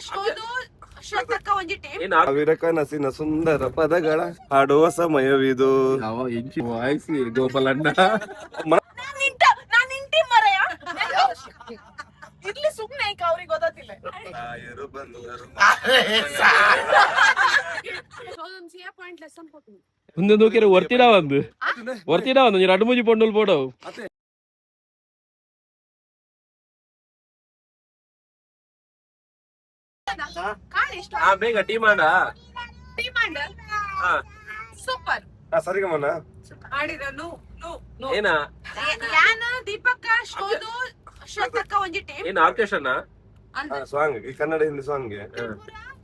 ಶೋಧು ಶ್ರದ್ಧಕ್ಕ ಒಂಜಿ ಟೀಮ್ ಸಾವಿರ ಕನಸಿನ ಸುಂದರ ಪದಗಳ ಹಾಡುವ ಸಮಯವಿದು. ವಾಯ್ಸಿ ಗೋಪಾಲಣ್ಣ ನಾನ್ ಇಂಟಿ ಮರೆಯ ಇರ್ಲಿ ಸುಮ್ನೆ ಈಗ ಅವ್ರಿಗೆ ಗೊತ್ತಿಲ್ಲ. ಮುಂದೆ ನೋಕಿರ ಒರ್ತಿಡ ಒಂದು ಎರಡು ಮೂಜಿ ಪೊಂಡಲ್ ಪೋಡವು ಬೇಗ ಟೀಮ್ ಆಡ ಸೂಪರ್ ಸರಿಗಮನ ಆಡಿರನು ಏನ ಯಾನ ದೀಪಕ್ಕ ಶೋಧು ಶ್ರದ್ಧಕ್ಕ ಒಂಜಿ ಟೀಮ್ ಏನ್ ಆರ್ಕೆಸ್ಟ್ರಾನ ಸಾಂಗ್ ಈ ಕನ್ನಡ ಹಿಂದಿ ಸಾಂಗ್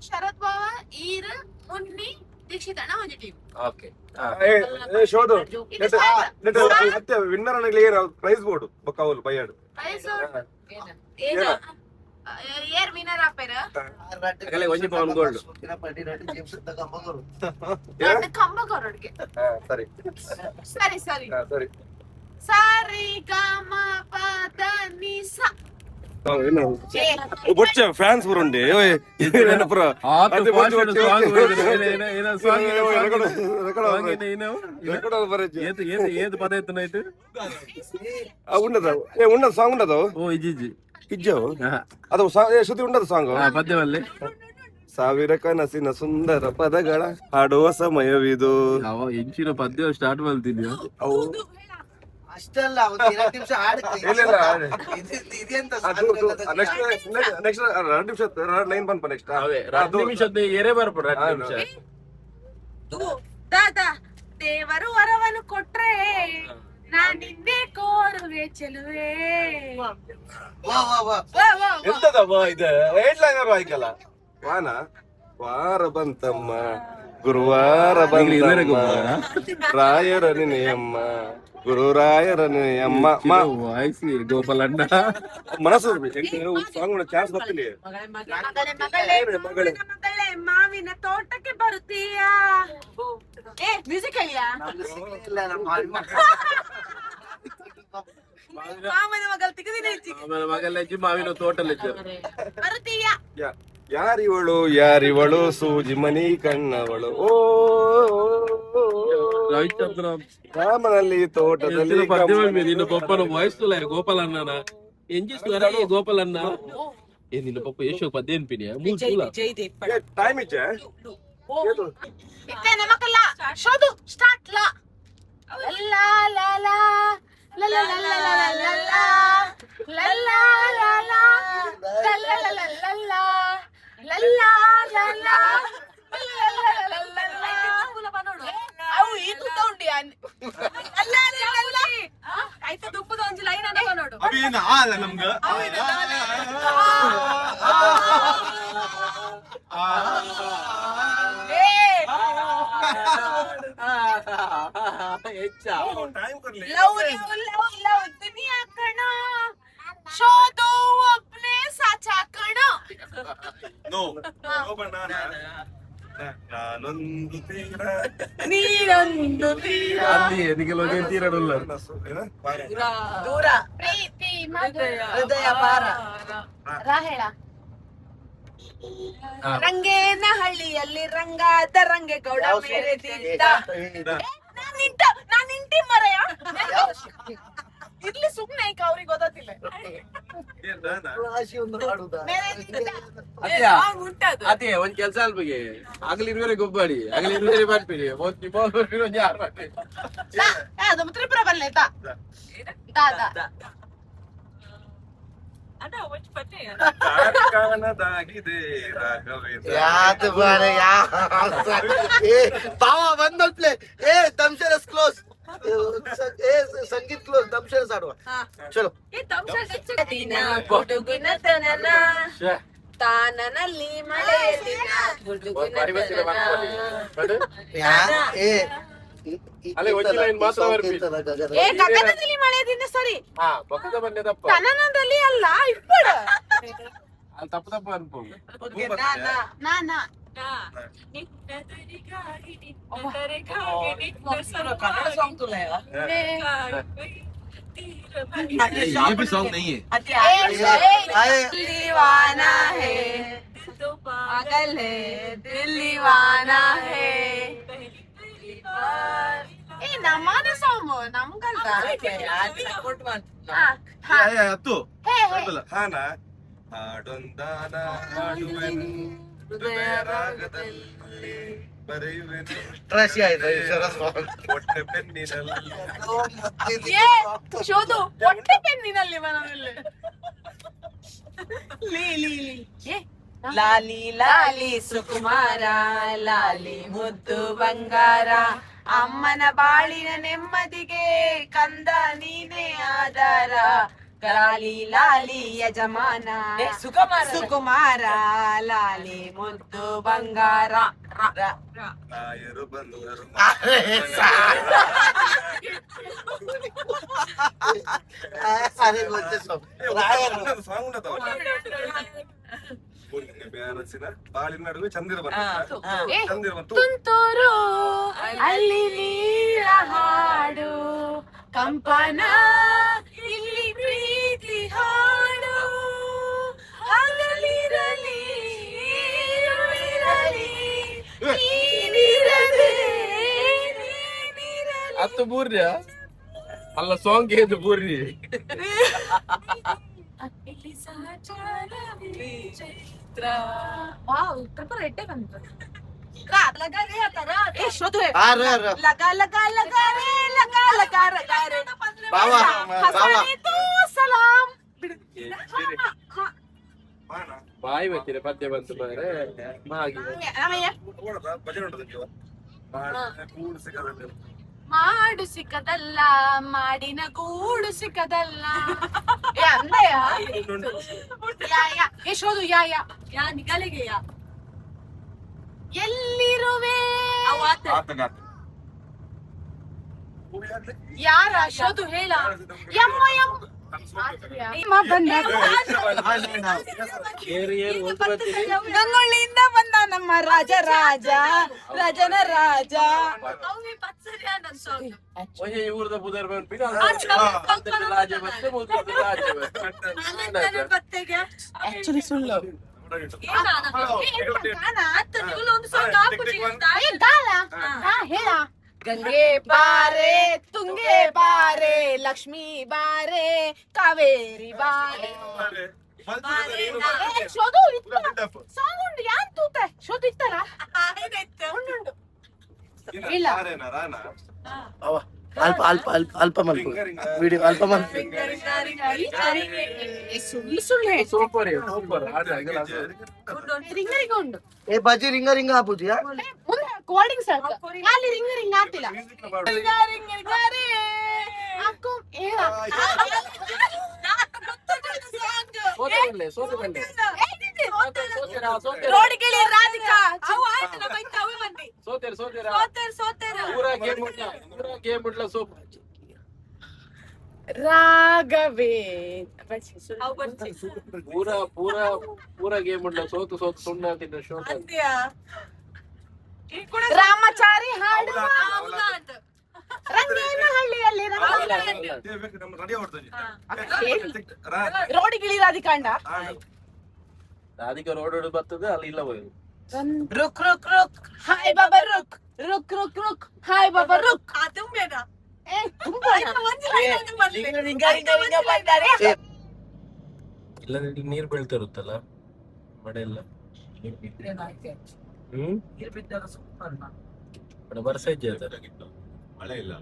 ಶರತ್ ಬಾವ ಈರ್ ಉನ್ನಿ ದೀಕ್ಷಿತ್ ಅಣ್ಣ ಒಂಜಿ ಟೀಮ್. ಓಕೆ ಶೋಧು ಮತ್ತೆ ವಿನ್ನರ್ ಪ್ರೈಸ್ ಬೋರ್ಡ್ ಬೊಕ್ಕವಲು ಬಯ್ಯಾಡು ಏರ್ ವಿನರ್ ಆಪೇರ ಒಂಜಿ ಪವನ್ ಗೋಲ್ಡ್ ಕಂಬ ಕೊರಡ್ಗೆ. ಸರಿ ಸರಿ ಸರಿ ಸರಿ ಸರಿ ಗಮ ಪದ ನಿ ಸ ಬೊಚ್ಚ ಫ್ಯಾನ್ಸ್ ಬರುಂಡೆ ನೆನಪುರ ಏದು ಪದ ಎತ್ತು ನೈಟ್ ఉండదు ఉండదు సాంగ్ ఉండదు ಓ ಇಜ್ಜಿ ಇಜ್ಜವು ಅದು ಶ್ರುತಿ ఉండదు ಸಾಂಗ್ ಪದ್ಯವಲ್ಲಿ ಸಾವಿರ ಕನಸಿನ ಸುಂದರ ಪದಗಳ ಹಾಡುವ ಸಮಯವಿದು. ಅವ ಇಂಚಿನ ಪದ್ಯ ಸ್ಟಾರ್ಟ್ ಮಾಡ್ತಿದ್ಯಾ ಅವು ಅಷ್ಟಲ್ಲ ನಿಮಿಷ ನೆಕ್ಸ್ಟ್ 2 ನಿಮಿಷ ಲೈನ್ ಬಂದ್ಪ ನೆಕ್ಸ್ಟ್ ನಿಮಿಷದ ಎರೆ ಬರ್ಬಿಡ್ರ ನಿಮಿಷ ದಾದಾ ದೇವರು ವರವನ್ನು ಕೊಟ್ರೆ ನಾನ್ ನಿನ್ನೆ ಕೋರುವೆ ಚೆಲುವೆ. ಎಂತದಮ್ಮ ಇದು ಏಟ್ ಲೈನರ್ ಆಯ್ಕಲ್ಲ ವಾನ ವಾರ ಬಂತಮ್ಮ ಗುರುವಾರ ಬಂತಮ್ಮ ರಾಯರ ನೆನೆಯಮ್ಮ ಗುರುರಾಯರ ನೆನೆಯಮ್ಮ ವಾಯ್ಸಿ ಗೋಪಾಲಣ್ಣ ಮನಸ್ಸು ಸಾಂಗ್ ಚಾನ್ಸ್ ಬರ್ತಿಲ್ಲ. ಮಗಳೇ ಮಾವಿನ ತೋಟಕ್ಕೆ ಬರುತ್ತೀಯಾ ಏ ಮ್ಯೂಸಿಕ್ ಹೇಳಿಯಾ ಮಾವನ ಮಗಳ ತೆಗೆದಿನ ಮಗಲ್ಲ ಮಾವಿನ ತೋಟಲ್ ಬರುತ್ತೀಯಾ ಯಾರಿವಳು ಸೂಜಿ ಮನಿ ಕಣ್ಣವಳು ಓ ರವಿಚಂದ್ರ ರಾಮನಲ್ಲಿ ತೋಟದಲ್ಲಿ ನಿನ್ನ ಪಪ್ಪನ ವಾಯ್ಸ್ ಗೋಪಾಲಣ್ಣನ ಎಂಜಿಸ್ತಾರ ಗೋಪಾಲಣ್ಣ ಏ ನಿನ್ನ ಪಪ್ಪ ಯಶೋ ಪದ್ಯ ಅನ್ಪಿನಿಯ ಟೈಮ್ ಇಚ್ಚೆ ಇತ್ತೆ ನಮಕಲ್ಲ ಶೋಧು ಸ್ಟಾರ್ಟ್ ಲಾ ಲಲ್ಲಾ ಲಾಲಾ ಲಲ್ಲಾ ಲಲ್ಲಾ ಲಲ್ಲಾ ಲಲ್ಲಾ ಲಾಲಾ ಲಲ್ಲಾ ಲಲ್ಲಾ ಲಲ್ಲಾ ಲಲ್ಲಾ ಅವು ಇದು ತಗೊಂಡಿ ಅಲ್ಲ ಅಲ್ಲ ಆಯ್ತು ದುಪ್ಪದ ಒಂದು ಲೈನ್ ಅನ್ನ ನೋಡು ಅವೇನ ಆಲ ನಮ್ಗ लव दुनिया कणा शोधो अपने साचा कणा नो बनाना ನಾನೊಂದು ತೀರ ನೀರೊಂದು ತೀರ ದೂರ ಪ್ರೀತಿ ಹೃದಯ ಭಾರ ರಾಹೇಳ ರಂಗೇನ ಹಳ್ಳಿಯಲ್ಲಿ ರಂಗಾದ ರಂಗೇಗೌಡ ಮೇರೆದಿದ್ದ ನಾನ್ ಇಂಟಿ ಮರೆಯ ಇರ್ಲಿ ಸುಮ್ನೆ ಈಗ ಅವ್ರಿಗೆ ಗೊತ್ತಿಲ್ಲ. ಅದೇ ಒಂದ್ ಕೆಲ್ಸ ಅಲ್ಬಿಗೆ ಆಗ್ಲಿರುವರೆ ಗೊಬ್ಬಾಡಿ ಆಗ್ಲಿರುವರೆ ಮಾಡ್ತೀರಿ ಒಂದ್ ಯಾರು ಮಾಡ್ತೀರಿ ಅದು ತ್ರಿಪುರ ಬರಲೇ ದಾದಾ ಕಾಣದಾಗಿದೆ ಯಾತ್ ಬಾರೆ ಬಾವ ಬಂದಲ್ಪ್ಲೆ ಏ ದಮ್ಶರಸ್ ಕ್ಲೋಸ್ ಏ ಸಂಗೀತ್ ಕ್ಲೋಸ್ ದಮ್ಶರಸ್ ಆಡುವ ಚಲೋ ಗುಡುಗುನ ತನನ ತಾನನಲ್ಲಿ ಮಳೆಯ ದಿನ ಗುಡುಗುನ ಗಗನದಲ್ಲಿ ಮಳೆಯ ದಿನ ಸರಿ ತನನದಲ್ಲಿ ಅಲ್ಲ ಇಪ್ಪಡ ತಪ್ಪು ತಪ್ಪು ಅನ್ಬೋದು ಕನ್ನಡ ಸಾಂಗ್ ತುಲ ये भी सॉन्ग नहीं है दीवाना है तो पागल है दिल दीवाना है ಏ ನಮ್ಮನೆ ಸಾಂಗ್ ನಮ್ಗಲ್ಲ ಹತ್ತು ಹಾನ ಹಾಡೊಂದಾನ ಹಾಡುವೆನು ಹೃದಯ ರಾಗದಲ್ಲಿ ಬರೆಯುವೆನು ಟ್ರಾಶಿ ಆಯ್ತು ಈ ಸಲ song. ಹೊಟ್ಟೆ ಪೆನ್ನಿನಲ್ಲಿ ಶೋದು ಹೊಟ್ಟೆ ಪೆನ್ನಿನಲ್ಲಿ ಮನದಲ್ಲಿ ಲಾಲಿ ಲಾಲಿ ಸುಕುಮಾರ ಲಾಲಿ ಮುದ್ದು ಬಂಗಾರ ಅಮ್ಮನ ಬಾಳಿನ ನೆಮ್ಮದಿಗೆ ಕಂದ ನೀನೇ ಆಧಾರ ಲಾಲಿ ಲಾಲಿ ಯಜಮಾನ ಸುಕುಮಾರ ಲಾಲಿ ಮುದ್ದು ಬಂಗಾರ ರಾಯರು ಬಂದರು ಅದೇ ಗೊತ್ತೇ song. ರಾಯರು. ಸಾಂಗ್ ಉಂಟದ ಬ್ಯಾರಸಿನ ಬಾಳಿನ ನಡುವೆ ಚಂದಿರ ಬಂತ ಚಂದಿರ ಬಂತು ತುಂತುರು ಅಲ್ಲಿ ನೀರ ಹಾಡು ಕಂಪನ ಇಲ್ಲಿ ಪ್ರೀತಿ ಹಾಡು ಹಗಲಿರಲಿ ಇರುಳಿರಲಿ ನೀನಿರದೆ ನೀನಿರಲಿ. ಹತ್ತು ಬೂರ್ಯ ಅಲ್ಲ ಸಾಂಗ್ ಏದು ಬೂರ್ರಿ ಇಲ್ಲಿ ಸಹಜಾನವೇ ಚೈತ್ರ. ವಾವ್ ಪೇಪರ್ ಎಟ್ಟೆ ಬಂತು ಲಗಾ ರೇ ಆತರ ಏ ಶೋದು ಆರು. ಲಗಾ ಲಗಾ ಲಗಾ ರೇ ಲಗಾ ಲಗಾ ಲಗಾ ರೇ ಬಾವಾ, ಹಸನೆ ತೋ ಸಲಾಂ ಮಾನ ಬಾಯಿ ಬರ್ತೀರ ಪದ್ಯ ಬಂತು ಮಾರೆ ಮಾಗಿ ನಮಯ್ಯ ಓಡದ ಭಜನೆ ಉಂಟದ ಕೂಡು ಸಿಗದ ಮಾಡು ಸಿಕ್ಕದಲ್ಲ ಮಾಡಿನ ಗೂಡು ಸಿಕ್ಕದಲ್ಲ ಏ ಅಂದಯ ಏ ಶೋದು ಯಾ ನಿಗಲಿಗೆ ಯಾ ಎಲ್ಲಿರುವೆ ಯಾರ ಶೋದು ಹೇಳ ಯಮ್ಮ ಗಂಗೊಳ್ಳಿಯಿಂದ ಬಂದ ನಮ್ಮ ರಾಜ ರಾಜನ ರಾಜ ಊರದ ಬುಧರ್ ಬಂದ್ಬಿಟ್ಟು ರಾಜ ಮತ್ತೆ ಆಕ್ಚುಲಿ ಸುಳ್ಳು ಹೇಳ ಗಂಗೆ ಬಾರೆ ತುಂಗೆ ಬಾರೆ ಲಕ್ಷ್ಮೀ ಬಾರೆ ಕಾವೇರಿ ಬಾರೆ ಶೋದು ಸಾಂಗ್ ಉಂಟು ಯಾನ್ ತೂತೆ ಶೋದು ಇತ್ತಲ್ಲ ಉಂಡು ಇಲ್ಲ ಅವ ಅಲ್ಪ ಅಲ್ಪ ಅಲ್ಪ ಅಲ್ಪ ಮಲ್ಪ ವಿಡಿಯೋ ಅಲ್ಪ ಮಲ್ಪ ಸುಳ್ಳು ಸುಳ್ಳು ಸೂಪರ್ ಸೂಪರ್ ರಿಂಗ ಉಂಡು ಏ ಬಜ್ಜಿ ರಿಂಗ ರಿಂಗ ಹಾಪುದಿಯಾ ಮುಂದೆ ಕೋಡಿಂಗ್ ಸಾಕು ಅಲ್ಲಿ ರಿಂಗ ಆಗ್ತಿಲ್ಲ ರಿಂಗ ರೇ ಅಕ್ಕು ಹೇಳ ರೋಡ್ಗಿಳಿ ರಾಧಿಕಾ ರಾಘವೇ ಪೂರಾ ಗೇಮ್ ಉಂಟು ಸೋತು ಸುಣ್ಣ ತಿನ್ನ ಶೋ ರಾಮಚಾರಿ ಹಾಡು ರಂಗೇನಹಳ್ಳಿಯಲ್ಲಿ ರೋಡಿಗಿಳಿ ರಾಧಿಕಾಂಡ ಅದಕ್ಕೆ ರೋಡ್ ಬರ್ತದೆ ಅಲ್ಲಿ ಇಲ್ಲ ಹೋಗಿ ರುಕ್ ರುಕ್ ರುಕ್ ಹಾಯ್ ಬಾಬಾ ರುಕ್ ರುಕ್ ರುಕ್ ರುಕ್ ಹಾಯ್ ಬಾಬಾ ರುಕ್ ಇಲ್ಲ ನೀರ್ ಬೀಳ್ತಾ ಇರುತ್ತಲ್ಲ ಮಳೆ ಎಲ್ಲ ಬರ್ಸ ಇದ್ದೆ ಮಳೆ ಇಲ್ಲ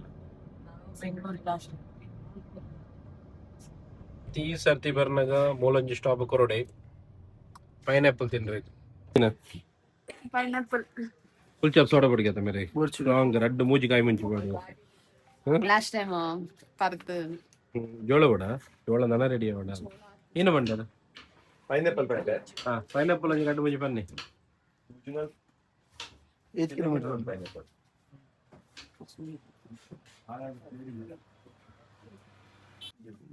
ಈ ಸರ್ತಿ ಬರ್ನಾಗ ಮೂಲಂಜಿ ಸ್ಟಾಪ್ ಕೊರಡೆ ಪೈನಾಪಲ್ ತಿನ್ರಿ ಪೈನಾಪಲ್ ಫುಲ್ ಚಾಪ್ ಸೋಡಾ ಪಡಿಗೆ ಮೇರೆ ಸ್ಟ್ರಾಂಗ್ ರೆಡ್ ಮೂಜಿ ಕಾಯಿ ಮುಂಚಿ ಬಾಡು ಲಾಸ್ಟ್ ಟೈಮ್ ಪರ್ತು ಜೋಳ ವಡ ಜೋಳ ನನ ರೆಡಿ ವಡ ಏನು ಬಂಡದ ಪೈನಾಪಲ್ ಪಡ್ಡೆ ಹಾ ಪೈನಾಪಲ್ ಒಂಜಿ ರೆಡ್ ಮೂಜಿ ಬನ್ನಿ 8 ಕಿಲೋಮೀಟರ್ ಪೈನಾಪಲ್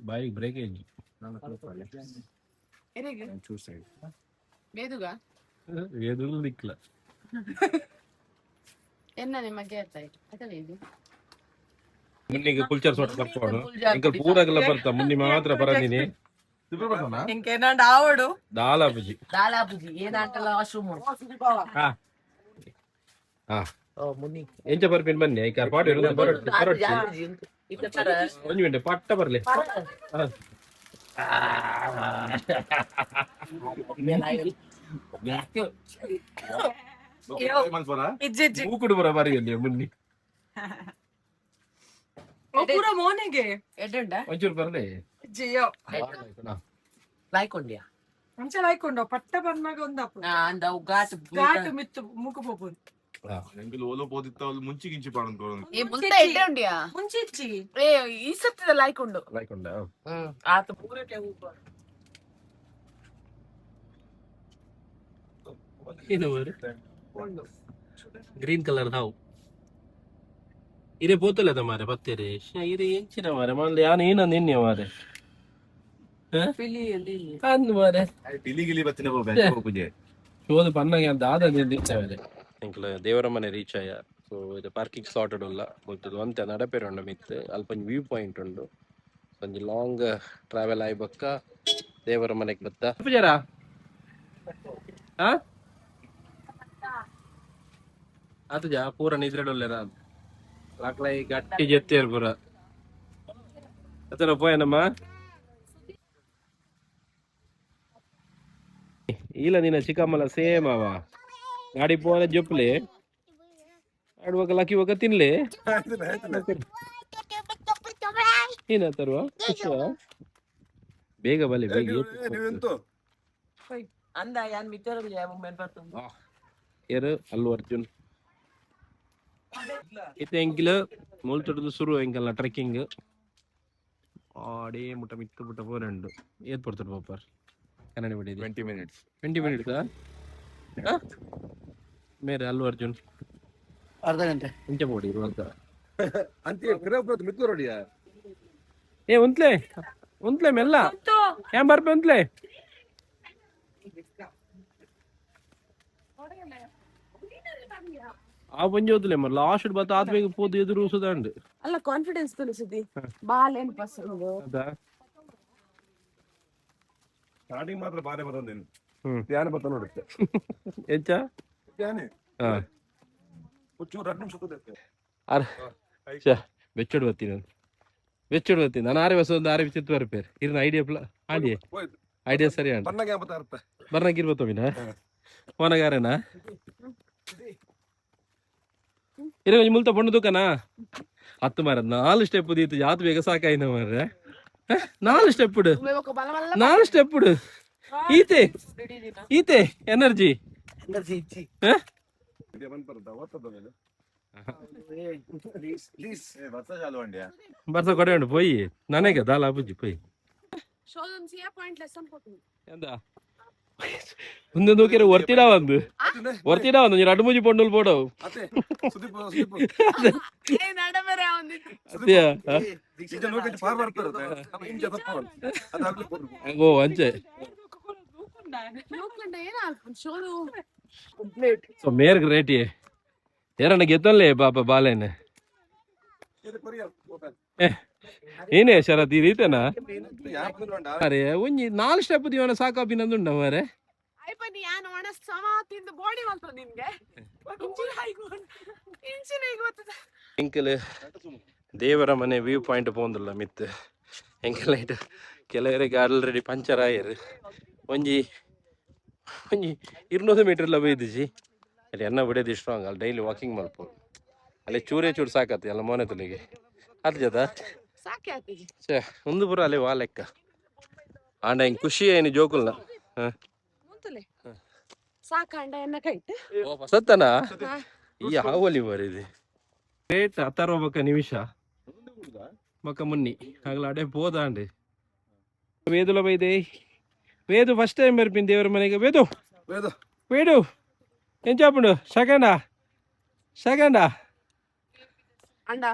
ಬಾಯಿಗೆ ಬ್ರೇಕೇಜ್ ಬೇದುಗ ಏದು ದಿಕ್ಕಲ ಎನ್ನ ನಿಮಗೆ ಅರ್ಥಾಯ್ತು ಇದು ಮುನ್ನಿಗೆ ಕುಲ್ಚರ್ ಸೋಟ ಬರ್ತಾವನು ಇಂಕ ಪೂರಾಗೆಲ್ಲ ಬರ್ತಾ ಮುನ್ನಿ ಮಾತ್ರ ಬರದಿನಿ ఇంకేనా ఆవడు దాలా బుజ్జి దాదాపుజీ ఏదంటే వాష్రూమ్ ఏం చెప్పారు పిన్ బన్ని ಈಗ ಪಾಟ್ ಇರೋದು ಬರೋಟ್ ಒಂದು ಮಿನಿಟ್ ಪಟ್ಟ ಬರಲಿ ಇಜ್ಜಿ ಮೂಕುಡು ಬರ ಬರೀ ಮುನ್ನಿ ಪೂರ ಮೋನಿಗೆ ఎడ్డ ಒಂಚೂರು ಬರಲಿ ಜಿಯೋ లైకొండియా మంచిగా లైకుండో పట్ట పన్నాగా ఉంది అప్పుడు అంద ఘాట్ ఘాటు మిత్తు ముక్కుపోతుంది ಎಂಗಿಲ್ ಓಲೋ ಪೋದಿತ್ತ ಮುಂಚಿಗಿಂಚಿ ಪಾಡಂತ ఏ ముంత ఎడ్డ ఉండియా ಮುಂಚಿಚ್ಚಿ ఏ ఈ సత్తి లైకొండు ಲೈಕ್ ಉಂಡ ఆత పూరటే ఊప ಏನು ಗ್ರೀನ್ ಕಲರ್ ಹಾವು ಇರೇ ಪೋತಲ್ಲದ ಮಾರೆ ಪತ್ತೇರೆ ಇರೇ ಎಂಚಿನ ಮಾರೆ ಮళ్ళీ ಯಾನು ಏನೋ ನಿನ್ನೆ ಮಾರೆ పిలి ಅಂದು ಮಾರೆ ಗಿಲಿ ಗಿಲಿ ಬತ್ತಿನ ಪೂಜೆ ಶೋಧ ಪನ್ನಗೆ ಅಂತ ಆದ ನಿಂತಿರ್ತೇವೆ ಇಂಕಲ ದೇವರ ಮನೆ ರೀಚ್ ಆಯ ಸೊ ಇದು ಪಾರ್ಕಿಂಗ್ ಸ್ಲಾಟೆಡ್ ಉಲ್ಲ ಗೊತ್ತದು ಅಂತೆ ನಡಪೇರು ಉಂಡು ಮಿತ್ ಅಲ್ಪಂಜಿ ವ್ಯೂ ಪಾಯಿಂಟ್ ಉಂಡು ಒಂಜಿ ಲಾಂಗ್ ಟ್ರಾವೆಲ್ ಆಯ್ ಬಕ್ಕ ದೇವರ ಮನೆಗೆ ಬತ್ತ ಪೂಜಾರ ಅದು ಜಾ ಪೂರ ನಿದ್ರೆಡೊಲ್ಲೆರ ಲಾಕ್ಲೈ ಗಟ್ಟಿ ಜೆತ್ತೇರು ಪೂರ ಅತರ ಪೋಯನಮ್ಮ ಇಲ್ಲ ನಿನ್ನ ಚಿಕ್ಕಮ್ಮಲ ಸೇಮ್ ಅವ ಗಾಡಿ ಪೋನ ಜೊಪ್ಲೆ ಆಡುವಾಗ ಲಕ್ಕಿ ಹೋಗ ತಿನ್ಲೆ ಏನ ತರುವ ಬೇಗ ಬಲೆ ಬೇಗ అంద యాన్ మిచ్చర్ మెన్ పడుతుంది ಏರು ಅಲ್ಲು ಅರ್ಜುನ್ ಇತ್ತೆ ಎಂಕಿಲು ಮೂಲ್ ತೊಡದು ಶುರು ಎಂಕಲ್ನ ಟ್ರೆಕ್ಕಿಂಗ್ ಆಡೇ ಮುಟ್ಟ ಮಿತ್ತು ಮುಟ್ಟ ಪೋರಂಡು ಏತ್ ಪಡ್ತಾರ ಪಾಪರ್ ಕನ್ನಡ ಬಿಡಿದೆ 20 minutes 20 minutes ಮೇರೆ ಅಲ್ಲು ಅರ್ಜುನ್ ಅರ್ಧ ಗಂಟೆ ಇಂಚೆ ಬೋಡಿ ಇರುವಂತ ಅಂತೆ ಕರೆಪ್ರತ್ ಮಿತ್ತು ರೋಡಿಯಾ ಏ ಉಂತ್ಲೆ ಮೆಲ್ಲ ಏನ್ ಬರ್ಪೆ ಉಂತ್ಲೆ ಆ ಬಂಜಿ ಹೋದ್ಲೆ ಮರ ಲಾಸ್ಟ್ ಬತ್ತ ಆದ್ಮೇಲೆ ಪೋದು ಎದುರು ಸುದಂಡ್ ಅಲ್ಲ ಕಾನ್ಫಿಡೆನ್ಸ್ ತಿಳಿಸಿದಿ ಬಾಲೇನ್ ಪಸಂದು ಅದಾ ಸ್ಟಾರ್ಟಿಂಗ್ ಮಾತ್ರ ಬಾರೆ ಬರೋದೇನು ಹ್ಮ್ ಧ್ಯಾನ ಬತ್ತ ನೋಡುತ್ತೆ ಎಂಚ ಧ್ಯಾನೆ ಹಾ ಹುಚ್ಚು 2 ನಿಮಿಷ ಕೂತೈತೆ ಅರ വെച്ചോട് വെത്തി ನಾನು ಆರೆ ವರ್ಷ ಒಂದು ಆರೆ ವಿಚಿತ್ರ ಬರ್ಪೇರ್ ಇರ್ನ ಐಡಿಯಾ ಆಡಿಯೇ ಐಡಿಯಾ ಸರಿಯಾಣ ಪನ್ನಗೆ ಬತ್ತ ಅರ್ಥ ಬರ್ನಾಗ ಇರ್ಬೋದು ಮೀನ ಫೋನಗಾರೇನಾ ಇರ ಮುಲ್ತ ಪೊಣ್ಣು ದುಕಾನಾ 10 ಮಾರ 4 ಸ್ಟೆಪ್ ದೀತು ಜಾತ್ ಬೇಗ ಸಾಕಾಯ್ನ ಮಾರ್ರೆ 4 ಸ್ಟೆಪ್ ಇಡು 4 ಸ್ಟೆಪ್ ಇಡು ಈತೆ ಎನರ್ಜಿ ಇಚ್ಚಿ ಇದೆ ಬಂದ್ ಬರುತ್ತಾ ಓದ್ತದ ಮೇಲೆ ಪ್ಲೀಸ್ ಬತ್ತ ಚಾಲು ಅಂಡ್ಯಾ ಬರ್ಸ ಕೊಡೆ ಉಂಡು ಪೋಯಿ ನನಗೆ ದಾಲ ಬುಜ್ಜಿ ಪೋಯಿ ಶೋಧಂ ಸಿಯಾ ಪಾಯಿಂಟ್ ಲೆಸನ್ ಕೊಟ್ಟು ಎಂದ ಒಂದು ನೋಕಿರ ಒರ್ತಿಡ ಒಂದು ನೀ ರಡ್ಡು ಮುಜಿ ಪೊಂಡುಲ್ ಪೋಡವು ಅತ್ತೆ ಸುದೀಪ್ ಏ ನಡಬರೆ ಅವನು ಅತ್ತೆಯಾ ಈಗ ನೋಕಿ ಫಾರ್ ಬರ್ತಿರುತ್ತೆ ನಮ್ಮ ಇಂಜ ತಪ್ಪು ಅದಾಗ್ಲಿ ಕೊಡು ಓ ಅಂಚೆ ನೋಡ್ಕೊಂಡ ಏನ ಶೋಧು ಸೊ ಮೇರ್ಗ್ ರೇಟಿ ಏರಣ್ಣ ಗೆತ್ತಲ್ಲೇ ಪಾಪ ಬಾಲೇನೆ ಇದು ಕೊರಿಯರ್ ಏನೇ ಶರತ್ ಈ ರೀತಿನಾ ಯಾಕೆ ನೋಡಂಡ ಅರೆ ಒಂಜಿ 4 ಸ್ಟೆಪ್ ದಿವನ ಸಾಕಾಪಿ ನಂದುಂಡ ಮಾರೆ ಐಪನಿ ಯಾನ್ ಒಣ ಸಮಾತಿಂದ ಬಾಡಿ ಮಲ್ತ ನಿನ್ಗೆ ಇಂಚಿನ ಗೊತ್ತದ ಎಂಕಲ್ ದೇವರ ಮನೆ ವ್ಯೂ ಪಾಯಿಂಟ್ ಪೋಂದಿಲ್ಲ ಮಿತ್ ಎಂಕಲ್ ಐಟ್ ಕೆಲವರಿಗೆ ಆಲ್ರೆಡಿ ಪಂಚರ್ ಆಯರ್ ಒಂಜಿ 200 ಮೀಟರ್ ಬೈದಿಜಿ ಅಲ್ಲಿ ಎನ್ನ ಬಿಡೋದು ಸ್ಟ್ರಾಂಗ್ ಅಲ್ಲಿ ಡೈಲಿ ವಾಕಿಂಗ್ ಮಲ್ಪೋದು ಅಲ್ಲಿ ಚೂರು ಸಾಕತ್ತೆ ಎಲ್ಲ ಮೋನೆ ತುಲಿಗೆ ಅದು ಜದ ಸಾಕೆ ಆತಿ ಛೇ ಒಂದು ಪುರ ಅಲ್ಲಿ ವಾ ಲೆಕ್ಕ ಆಂಡ ಹಿಂಗೆ ಖುಷಿ ಏನು ಜೋಕುಲ್ನ ಮುಂತಲೆ ಸಾಕಂಡ ಎನ್ನ ಕೈಟ್ ಸತ್ತನಾ ಈ ಹಾವಲಿ ಬರಿದೆ ರೇಟ್ 10 ಬಕ್ಕ ನಿಮಿಷ ಬಕ್ಕ ಮುನ್ನಿ ಆಗಲ ಅಡೆ పోదాండి వేదుల బైదే వేదు ఫస్ట్ టైం బర్పింది దేవర మనకి వేదు ఏం చెప్పండు సెకండా ಅಂಡ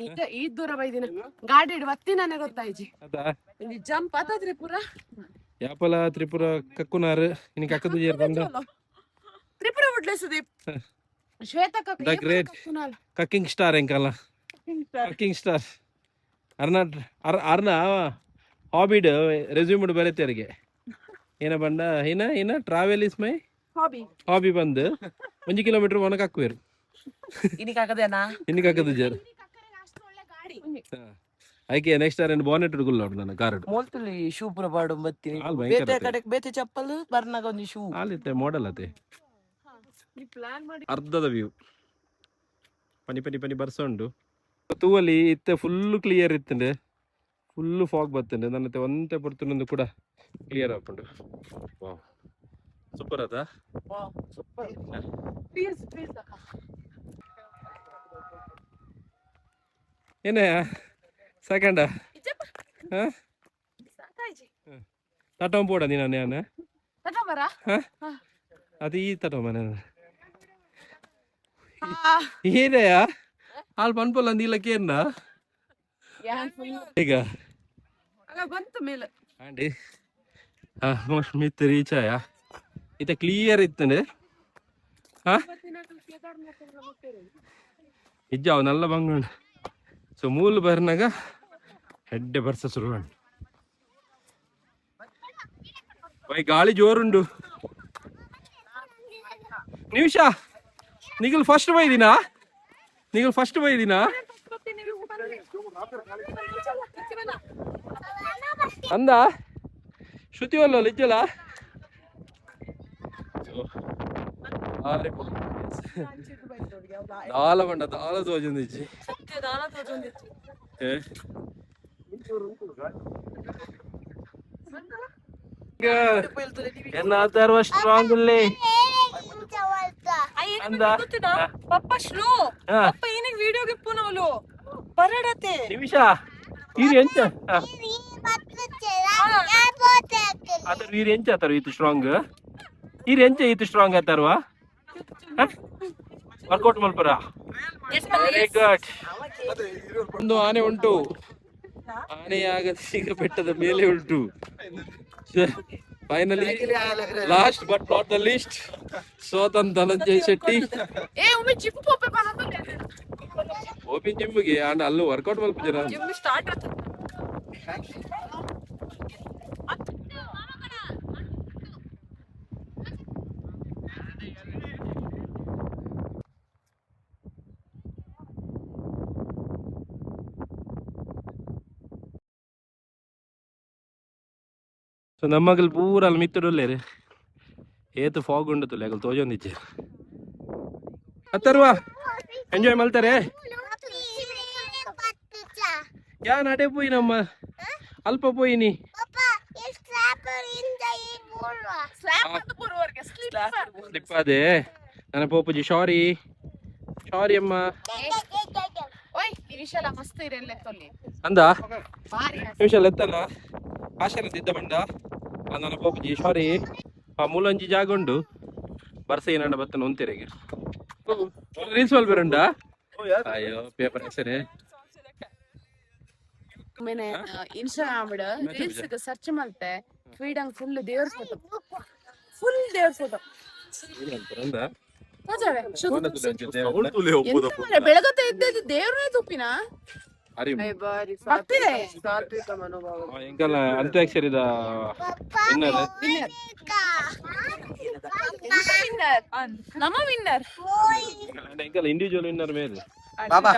ಈಗ ಈ ದೂರ ಬೈದಿನ ಗಾಡಿ ಒತ್ತಿ ನನಗೆ ಗೊತ್ತಾಯ್ಜಿ ಅದಾ ಜಂಪ್ ಆತ ತ್ರಿಪುರ ಯಾಪಲ ತ್ರಿಪುರ ಕಕ್ಕುನಾರು ಇನ್ನು ಕಕ್ಕದು ಜೇರ್ ಬಂದ ತ್ರಿಪುರ ಬಿಡ್ಲೆ Sudeep Shweta the great cooking star ಎಂಕಲ್ಲ ಕಕ್ಕಿಂಗ್ ಸ್ಟಾರ್ ಅರ್ನ ಹಾಬಿಡ್ ರೆಸ್ಯೂಮ್ ಬರೀತಾರಿಗೆ ಏನ ಬಂಡ ಏನ ಟ್ರಾವೆಲ್ ಇಸ್ ಮೈ ಹಾಬಿ ಬಂದು 1 ಕಿಲೋಮೀಟರ್ ಒನಕ್ ಹಾಕುವೇರು ಇದಕ್ಕೆ ಹಾಕದೇನಾ ಇನ್ನಿಗೆ ಹಾಕದು ಜರ್ ಆಯ್ಕೆ ನೆಕ್ಸ್ಟ್ ಟೈಮ್ ಬಾನೆಟ್ ಹುಡುಗಲ್ಲ ನನ್ನ ಕಾರ್ ಮೋಲ್ತುಲಿ ಶೂ ಪುರ ಪಾಡು ಬತ್ತೀನಿ ಹಾಲ್ ಭಯಂಕರ ಬೇತೆ ಕಡೆಗೆ ಬೇತೆ ಚಪ್ಪಲ್ ಬರ್ನಾಗ ಒಂದು ಶೂ ಹಾಲಿತ್ತೆ ಮಾಡೆಲ್ ಅತೆ ಅರ್ಧದ ವ್ಯೂ ಪನಿ ಪನಿ ಪನಿ ಬರ್ಸೊಂಡು ತೂವಲ್ಲಿ ಇತ್ತೆ ಫುಲ್ ಕ್ಲಿಯರ್ ಇತ್ತಂಡೆ ಫುಲ್ ಫಾಗ್ ಬರ್ತಂಡೆ ನನ್ನತ್ತೆ ಒಂದೇ ಪಡ್ತುನೊಂದು ಕೂಡ ಕ್ಲಿಯರ್ ಹಾಕೊಂಡು ಸೂಪರ್ ಅದ ಏನೇ ಸೆಕೆಂಡ ತಟಂಬೋಡ ನೀನ ನಾನು ಅದು ಈ ತಟಂಬ ಏನೆಯಾ ಹಾಲು ಪನ್ಪಲ್ಲ ನೀಲಕ್ಕೇನ ಈಗ ಬಂತು ಮೇಲೆ ಆಂಡಿ ಮಿತ್ ರೀಚ್ ಆಯ ಇತ್ತ ಕ್ಲಿಯರ್ ಇತ್ತಂಡೆ ಇಜ್ಜಾವು ನಲ್ಲ ಬಂಗೊಂಡು ಸೊ ಮೂಲು ಬರ್ನಾಗ ಹೆಡ್ಡೆ ಬರ್ಸ ಶುರು ಬೈ ಗಾಳಿ ಜೋರುಂಡು ನಿಮಿಷ ನೀಗಲ್ ಫಸ್ಟ್ ಬೈದಿನಾ ಅಂದ ಶ್ರುತಿ ವಲ್ಲ ಇಜ್ಜಲ ದಾಲ ಬಂಡ ದಾಲ ತೋಜಂದಿಜ್ಜಿ ಎನ್ನಾತಾರ ಸ್ಟ್ರಾಂಗ್ ಇಲ್ಲೇ ಪಪ್ಪ ಸ್ಲೋ ಪಪ್ಪ ಏನಿಗೆ ವಿಡಿಯೋಗೆ ಪುನವಲು ಬರಡತೆ ನಿಮಿಷ ಈರಿ ಎಂಚ ಆತರ ಈರಿ ಎಂಚ ಆತಾರ ಇದು ಸ್ಟ್ರಾಂಗ್ ಈರಿ ಎಂಚ ಇದು ಸ್ಟ್ರಾಂಗ್ ಆತಾರವಾ ವರ್ಕೌಟ್ ಮಲ್ಪರ ವೆರಿ ಗುಡ್ ಒಂದು ಆನೆ ಉಂಟು ಆನೆಯಾಗದ ಈಗ ಬೆಟ್ಟದ ಮೇಲೆ ಉಂಟು finally last but not the least ಸೋತನ್ ಧನಂಜಯ್ ಶೆಟ್ಟಿ ಓಪಿ ಜಿಮ್ಗೆ ಅಂಡ್ ಅಲ್ಲೂ ವರ್ಕೌಟ್ ಮಲ್ಪಿದ್ದೀರ ಸೊ ನಮ್ಮಗಲ್ ಪೂರ ಅಲ್ಲಿ ಮಿತ್ತಡಲ್ಲೇ ಏತು ಫಾಗ್ ಉಂಡು ತುಲೆ ಆಗಲ್ ತೋಜೊಂದಿಚ್ಚೆ ಹತ್ತರ್ವಾ ಎಂಜಾಯ್ ಮಲ್ತಾರೆ ಯಾ ನಡೆ ಪೋಯಿ ನಮ್ಮ ಅಲ್ಪ ಪೋಯಿನಿ ಸ್ಲಿಪ್ ಅದೇ ನನ್ನ ಪೋಪುಜಿ ಸಾರಿ ಅಮ್ಮ ಅಂದ ನಿಮಿಷ ಎತ್ತಲ್ಲ ಆಶೆಲ್ಲ ತಿದ್ದ ಬಂಡ ನನ್ನ ಪೋಪುಜಿ ಸಾರಿ ಆ ಮೂಲಂಜಿ ಜಾಗ ಉಂಡು ಬರ್ಸ ಏನಂಡ ಬತ್ತನ ಒಂತೆರೆಗೆ ರೀಲ್ಸ್ ಅಲ್ಲಿ ಬರುಂಡ ಅಯ್ಯೋ ಪೇಪರ್ ಹೆಸರೇ ಇನ್ಸ್ಟಾಗ್ರಾಮ್ ರೀಲ್ಸ್ ಸರ್ಚ್ ಮಾಡ್ತೆ ಫೀಡಂಗ್ ಫುಲ್ ದೇವ್ರ ಫೋಟೋ ಬೆಳಗತ್ತೆ ಇದ್ದದ್ದು ದೇವ್ರೇ ತುಪ್ಪಿನ ಎಂಕಲ್ಲ ಅಂತ್ಯಾಕ್ಷರಿದ ನಮ್ಮ ವಿನ್ನರ್ ಎಂಕಲ್ಲ ಇಂಡಿವಿಜುವಲ್ ವಿನ್ನರ್ ಮೇಲೆ ಬಾಬಾ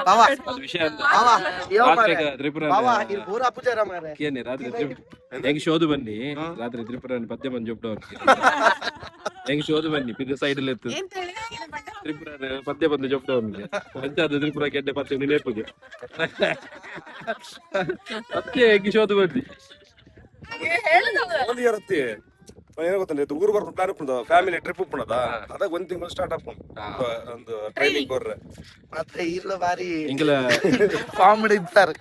ಬಾಬಾ ಅದು ವಿಷಯ ಅಂತ ಬಾಬಾ ಯೋ ಮಾರೆ ತ್ರಿಪುರ ಬಾಬಾ ಇಲ್ಲಿ ಪೂರಾ ಪೂಜಾರ ಮಾರೆ ಏನೇ ರಾತ್ರಿ ಹೆಂಗ್ ಶೋಧ ಬನ್ನಿ ರಾತ್ರಿ ತ್ರಿಪುರ ಪದ್ಯ ಬಂದು ಜೊಬ್ಡವ್ರು ಹೆಂಗ್ ಶೋಧ ಬನ್ನಿ ಪಿದ ಸೈಡ್ ಅಲ್ಲಿ ಎತ್ತು ತ್ರಿಪುರ ಪದ್ಯ ಬಂದು ಜೊಬ್ಡವ್ರಿಗೆ ಪಂಚಾದ ತ್ರಿಪುರ ಕೆಡ್ಡೆ ಪದ್ಯ ನೆನಪಿಗೆ ಪದ್ಯ ಹೆಂಗ್ ಶೋಧ ಬನ್ನಿ ಇರುತ್ತೆ ಏನ ಗೊತ್ತಂದ್ರೆ ಇದು ಊರು ಬರ್ಕೊಂಡು ಪ್ಲಾನ್ ಉಪ್ಪುಂದ ಫ್ಯಾಮಿಲಿ ಟ್ರಿಪ್ ಉಪ್ಪುಂಡದ ಅದಾಗ 1 ತಿಂಗಳು ಸ್ಟಾರ್ಟ್ ಆಪುಂಡು ಒಂದು ಟ್ರೈನಿಂಗ್ ಕೊರ್ರೆ ಮತ್ತೆ ಇಲ್ಲ ಬಾರಿ ಇಂಗಲ ಕಾಮಿಡಿ ಇರ್ತಾರೆ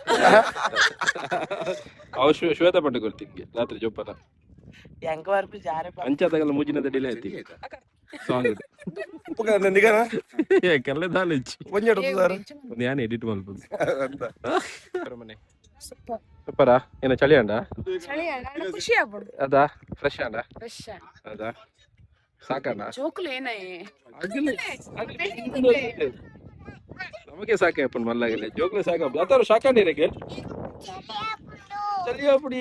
ಅವ ಶ್ವೇತ ಪಟ್ಟು ಕೊಡ್ತೀನಿ ರಾತ್ರಿ ಜೊಪ್ಪನ ಅಂಚಾದಾಗಲ್ಲ ಮುಜಿನದ ಡಿಲೇ ಐತಿ ಸಾಂಗ್ ಉಪ್ಪುಗ ನಿಗನ ಕಲ್ಲೆ ದಾಲಿಚ್ಚಿ ಒಂಜೆಡು ಸರ್ ಒಂದು ಯಾನೆ ಎಡಿಟ್ ಮಾಡ್ಬೋದು ಅಂತ ಮನೆ ಸೂಪರಾ ಏನ ಚಳಿ ಅಂಡ ಖುಷಿ ಆಗ್ಬಿಡ್ದು ಅದಾ ಫ್ರೆಶ್ ಅಂಡ ಫ್ರೆಶ್ ಅದಾ ಸಾಕಣ್ಣ ಜೋಕುಲು ಏನೇ ನಮಗೆ ಸಾಕೆ ಅಪ್ಪನ್ ಮಲ್ಲಾಗಲ್ಲ ಜೋಕ್ಲೆ ಸಾಕ ಅತ್ತಾರು ಸಾಕಂಡಿರಕ್ಕೆ ಚಲಿಯೋ ಪುಡಿ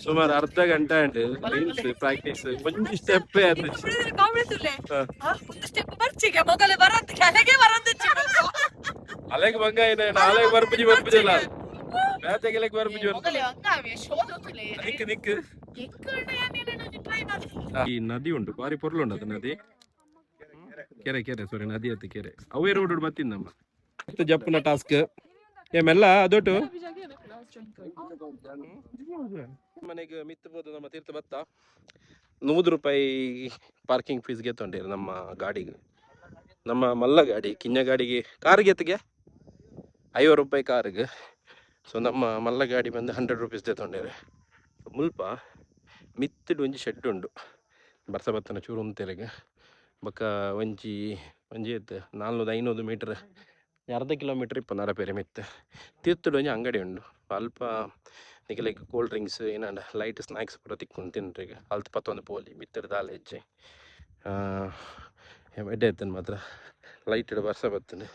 ಸುಮಾರು ಅರ್ಧ ಗಂಟೆ ಉಂಟು ರೀಲ್ಸ್ ಪ್ರಾಕ್ಟೀಸ್ ಒಂಜಿ ಸ್ಟೆಪ್ ಸ್ಟೆಪ್ ಬರ್ಚಿಗೆ ಮೊಗಲೆ ಬರಂತ ಕೆಳಗೆ ಬರಂತ ಅಲೆಗ್ ಬಂಗ ಇದೆ ಅಲೆಗ್ ಬರ್ಪುಜಿ ಬರ್ಪುಜಲ್ಲ ಬೇತೆಗೆಲೆಗ್ ಬರ್ಪುಜಿ ಮೊಗಲೆ ಹಂಗಾವೆ ಶೋಧುತ್ತಲೇ ನಿಕ್ ನಿಕ್ ಈ ನದಿ ಉಂಟು ಬಾರಿ ಪೊರ್ಲುಂಡು ಅದು ನದಿ ಕೆರೆ ಕೆರೆ ಸಾರಿ ನದಿ ಅತ್ತು ಕೆರೆ ಅವೇ ರೋಡ್ ಬತ್ತಿಂದಮ್ಮ ಜಪ್ಪನ ಟಾಸ್ಕ್ ಏಮೆಲ್ಲ ಅದೊಟ್ಟು ಮನೆಗೆ ಮಿತ್ತಬಹುದು ನಮ್ಮ ತೀರ್ಥ ಭತ್ತ 100 ರೂಪಾಯಿ ಪಾರ್ಕಿಂಗ್ ಫೀಸ್ಗೆ ತೊಂಡಿರು ನಮ್ಮ ಗಾಡಿಗೆ ನಮ್ಮ ಮಲ್ಲ ಗಾಡಿ ಕಿಂಜ ಗಾಡಿಗೆ ಕಾರ್ಗೆ ಎತ್ತಿಗೆ 50 ರೂಪಾಯಿ ಕಾರ್ಗೆ ಸೊ ನಮ್ಮ ಮಲ್ಲ ಗಾಡಿ ಬಂದು 100 ರೂಪೀಸ್ ತೊಂಡಿರು ಮುಲ್ಪ ಮಿತ್ತಡು ಒಂಜಿ ಶೆಡ್ ಉಂಡು ಬರ್ಸ ಬತ್ತನ ಚೂರು ಉಂತೆಲೆಗೆ ಬೊಕ್ಕ ಒಂಜಿ ಎತ್ತು 400-500 ಮೀಟರ್ ಅರ್ಧ ಕಿಲೋಮೀಟರ್ ಇಪ್ಪ ನರಪೇರೆ ಮಿತ್ತು ತೀರ್ಥಡು ಒಂಜಿ ಅಂಗಡಿ ಉಂಡು ಅಲ್ಪ ನಿಖಲೈಕ್ ಕೂಲ್ ಡ್ರಿಂಕ್ಸ್ ಏನಂಡ ಲೈಟ್ ಸ್ನ್ಯಾಕ್ಸ್ ಪೂರ ತಿಕ್ಕೊಂಡು ತಿನ್ರಿ ಈಗ ಅಲ್ತು ಪತ್ತೊಂದು ಪೋಲಿ ಮಿತ್ತಡು ದಾಲ ಹೆಚ್ಚೆ ಎಡ್ಡೆ ಎತ್ತನ ಮಾತ್ರ ಲೈಟ್ ಬರ್ಸ ಬತ್ತನು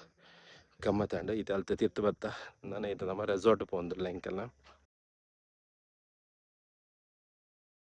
ಗಮ್ಮತ್ತಂಡ ಇದು ಅಲ್ತ ತೀರ್ಥ ಬತ್ತ ನಾನು ಇದು ನಮ್ಮ ರೆಸಾರ್ಟ್ ಪೋಂದ್ರಲ್ಲ ಎಂಕೆಲ್ಲ